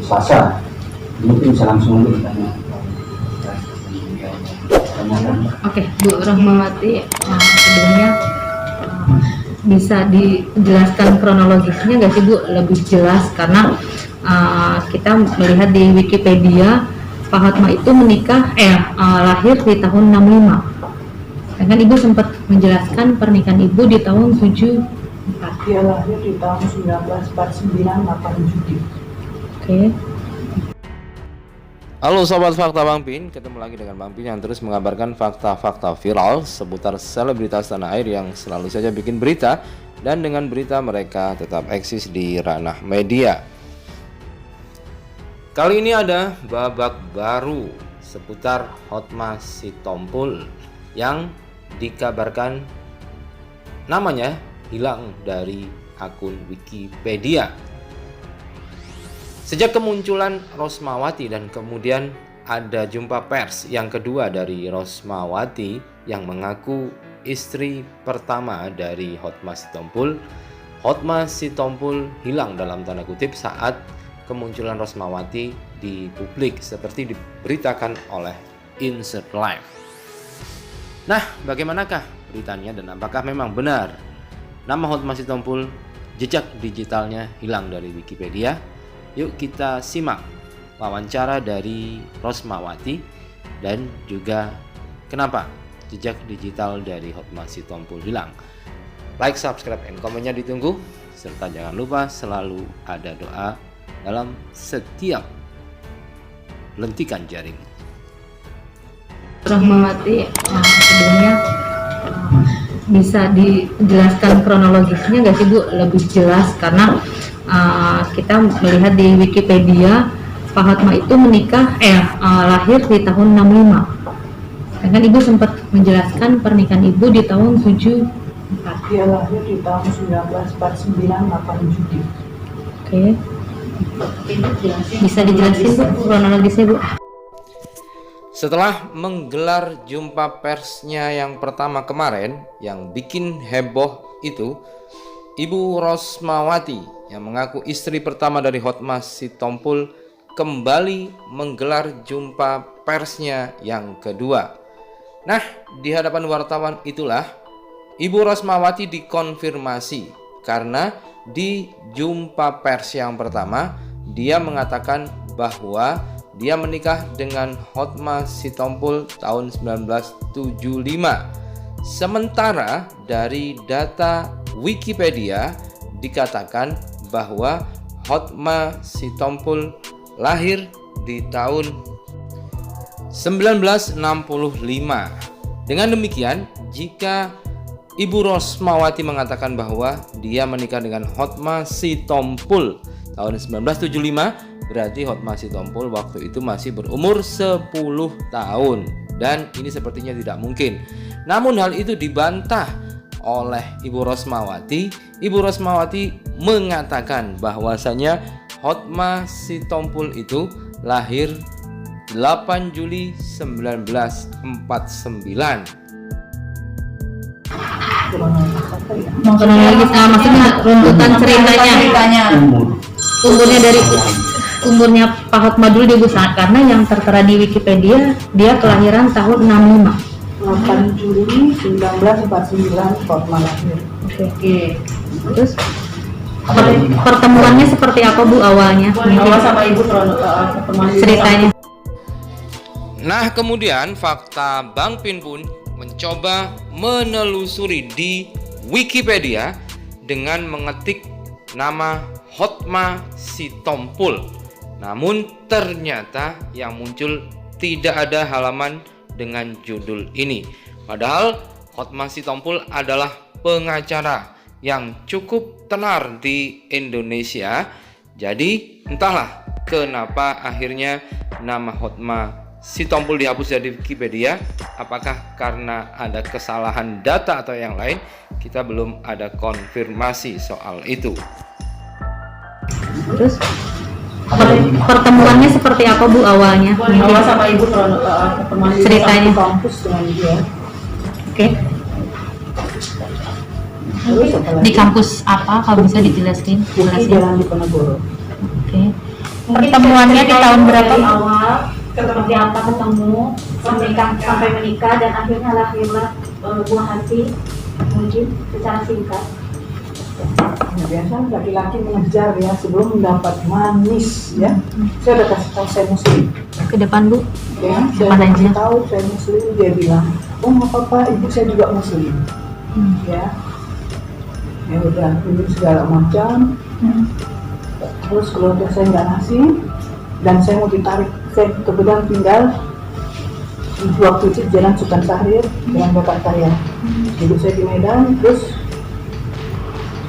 Selasa. Mungkin bisa langsung dulu ditanya. Oke, Bu Rahmawati, sebelumnya bisa dijelaskan kronologisnya nggak sih Bu, lebih jelas, karena kita melihat di Wikipedia Pak Hotma itu lahir di tahun 65. Sedangkan Ibu sempat menjelaskan pernikahan Ibu di tahun 74. Dia lahir di tahun 1949, 8 Juli. Oke. Halo Sobat Fakta Bang Pin, ketemu lagi dengan Bang Pin yang terus mengabarkan fakta-fakta viral seputar selebritas tanah air yang selalu saja bikin berita, dan dengan berita mereka tetap eksis di ranah media. Kali ini ada babak baru seputar Hotma Sitompul yang dikabarkan namanya hilang dari akun Wikipedia. Sejak kemunculan Rosmawati dan kemudian ada jumpa pers yang kedua dari Rosmawati yang mengaku istri pertama dari Hotma Sitompul. Hotma Sitompul hilang dalam tanda kutip saat kemunculan Rosmawati di publik seperti diberitakan oleh Insert Live. Nah, bagaimanakah beritanya dan apakah memang benar nama Hotma Sitompul jejak digitalnya hilang dari Wikipedia? Yuk kita simak wawancara dari Rosmawati dan juga kenapa jejak digital dari Hotma Sitompul hilang. Like, subscribe, and komennya ditunggu. Serta jangan lupa selalu ada doa dalam setiap lentikan jaring. Rahmawati, sebelumnya bisa dijelaskan kronologisnya nggak sih Bu, lebih jelas, karena kita melihat di Wikipedia Pak Hotma itu lahir di tahun 65. Sedangkan Ibu sempat menjelaskan pernikahan Ibu di tahun 74. Dia lahir di tahun 1949, 8 Juli. Oke. Bisa dijelasin Bu kronologisnya Bu? Setelah menggelar jumpa persnya yang pertama kemarin yang bikin heboh itu, Ibu Rosmawati yang mengaku istri pertama dari Hotma Sitompul kembali menggelar jumpa persnya yang kedua. Nah, di hadapan wartawan itulah Ibu Rosmawati dikonfirmasi karena di jumpa pers yang pertama dia mengatakan bahwa dia menikah dengan Hotma Sitompul tahun 1975. Sementara dari data Wikipedia dikatakan bahwa Hotma Sitompul lahir di tahun 1965. Dengan demikian, jika Ibu Rosmawati mengatakan bahwa dia menikah dengan Hotma Sitompul tahun 1975, berarti Hotma Sitompul waktu itu masih berumur 10 tahun. Dan ini sepertinya tidak mungkin. Namun hal itu dibantah oleh Ibu Rosmawati. Ibu Rosmawati mengatakan bahwasanya Hotma Sitompul itu lahir 8 Juli 1949. Maksudnya runtutan ceritanya. Umurnya dari umurnya Pak Hotma dulu di Bu, karena yang tertera di Wikipedia dia kelahiran tahun 65. 8 Juli 1949 Hotma lahir. Oke. Terus pertemuannya seperti apa Bu awalnya? Awal sama Ibu pertemuan ceritanya. Nah, kemudian fakta Bang Pin pun mencoba menelusuri di Wikipedia dengan mengetik nama Hotma Sitompul. Namun ternyata yang muncul tidak ada halaman dengan judul ini. Padahal Hotma Sitompul adalah pengacara yang cukup tenar di Indonesia. Jadi entahlah kenapa akhirnya nama Hotma Sitompul dihapus dari Wikipedia. Apakah karena ada kesalahan data atau yang lain? Kita belum ada konfirmasi soal itu. Terus pertemuannya seperti apa Bu awalnya? Awal sama Ibu pertemuan ceritanya. di kampus dengan dia. Oke. Di kampus apa? Kalau bisa dijelasin? Di Jalan Diponegoro. Oke. pertemuannya di tahun berapa? Dari awal seperti apa ketemu sampai menikah dan akhirnya lahirlah buah hati, mungkin secara singkat. Ya, biasa laki-laki mengejar ya sebelum mendapat manis ya. Saya udah kasih tahu saya muslim. Ke depan Bu. Ya, saya Depan udah aja. kasih tahu saya muslim, dia bilang, oh nggak apa-apa, ibu saya juga muslim. Ya, ya udah ibu segala macam. Terus keluarga saya nggak ngasih dan saya mau ditarik. Saya kebetulan tinggal di waktu itu Jalan Sultan Syahrir dengan bapak saya. Ibu saya di Medan, terus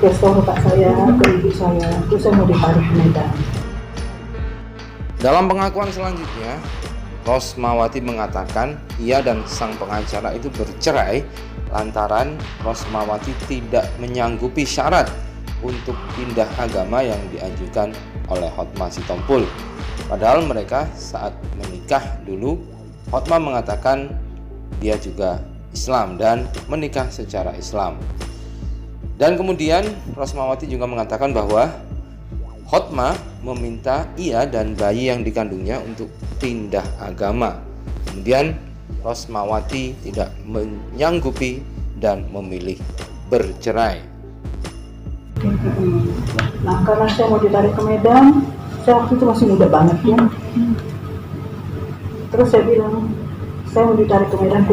kasih tahu bapak saya ke ibu saya, terus saya mau ditarik ke Medan. Dalam pengakuan selanjutnya, Rosmawati mengatakan ia dan sang pengacara itu bercerai lantaran Rosmawati tidak menyanggupi syarat untuk pindah agama yang diajukan oleh Hotma Sitompul. Padahal mereka saat menikah dulu, Hotma mengatakan dia juga Islam dan menikah secara Islam. Dan kemudian Rosmawati juga mengatakan bahwa Hotma meminta ia dan bayi yang dikandungnya untuk pindah agama. Kemudian Rosmawati tidak menyanggupi dan memilih bercerai. Nah karena saya mau ditarik ke Medan, saya waktu itu masih muda banget ya. Terus saya bilang, saya mau ditarik ke Medan,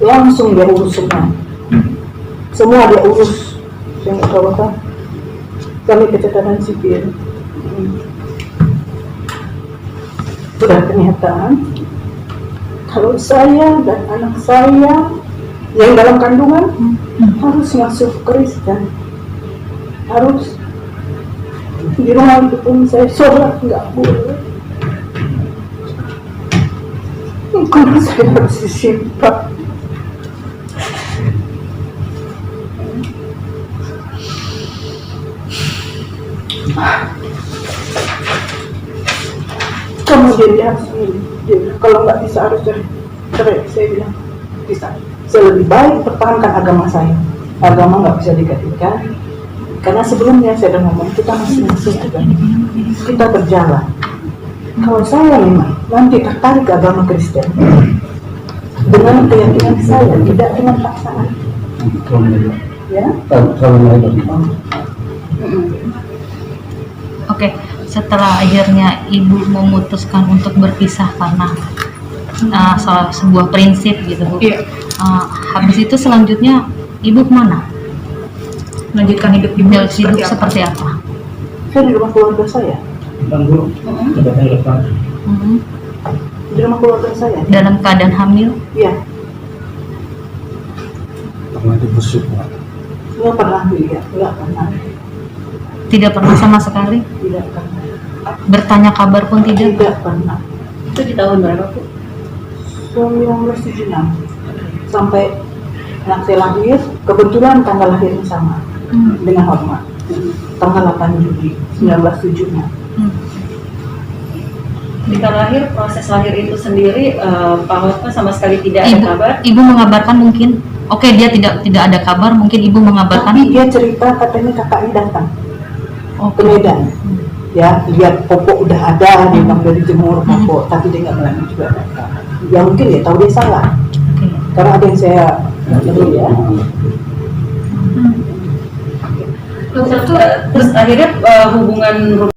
langsung dia urus semua dia urus. Saya nggak tahu apa, kami kecatatan sipil. Sudah kenyataan kalau saya dan anak saya yang dalam kandungan harus masuk Kristen, harus di rumah itu pun saya sholat nggak boleh, karena saya harus disimpan. Kemudian dia harus milih, dia bilang, kalau nggak bisa harus cerai. Saya bilang bisa, saya lebih baik pertahankan agama saya. Agama nggak bisa digantikan, karena sebelumnya saya udah ngomong kita masing-masing agama, kita berjalan. Kalau saya memang nanti tertarik ke agama Kristen dengan keyakinan saya, tidak dengan paksaan, ya. Oke, setelah akhirnya Ibu memutuskan untuk berpisah karena sebuah prinsip gitu Bu. Iya. Habis itu selanjutnya Ibu kemana? Melanjutkan hidup di Hidup seperti apa? Saya di rumah keluarga saya, di rumah keluarga saya. Dalam keadaan hamil? Iya, nggak pernah lihat, nggak pernah, Tidak pernah sama sekali? tidak pernah, Bertanya kabar pun tidak? tidak pernah. Itu di tahun berapa Bu? 1976 sampai anak saya lahir, kebetulan tanggal lahirnya sama dengan Hotma, tanggal 8 Juli 1976. Ketika lahir, proses lahir itu sendiri Pak Hotma sama sekali tidak ada kabar. Ibu mengabarkan mungkin, oke dia tidak ada kabar, mungkin Ibu mengabarkan. Tapi dia cerita katanya kakaknya datang ke Medan, ya lihat popok udah ada, dia bilang dari jemur popok, tapi dia nggak berani juga datang. Ya mungkin dia tahu dia salah, karena ada yang saya tahu ya. Terus akhirnya hubungan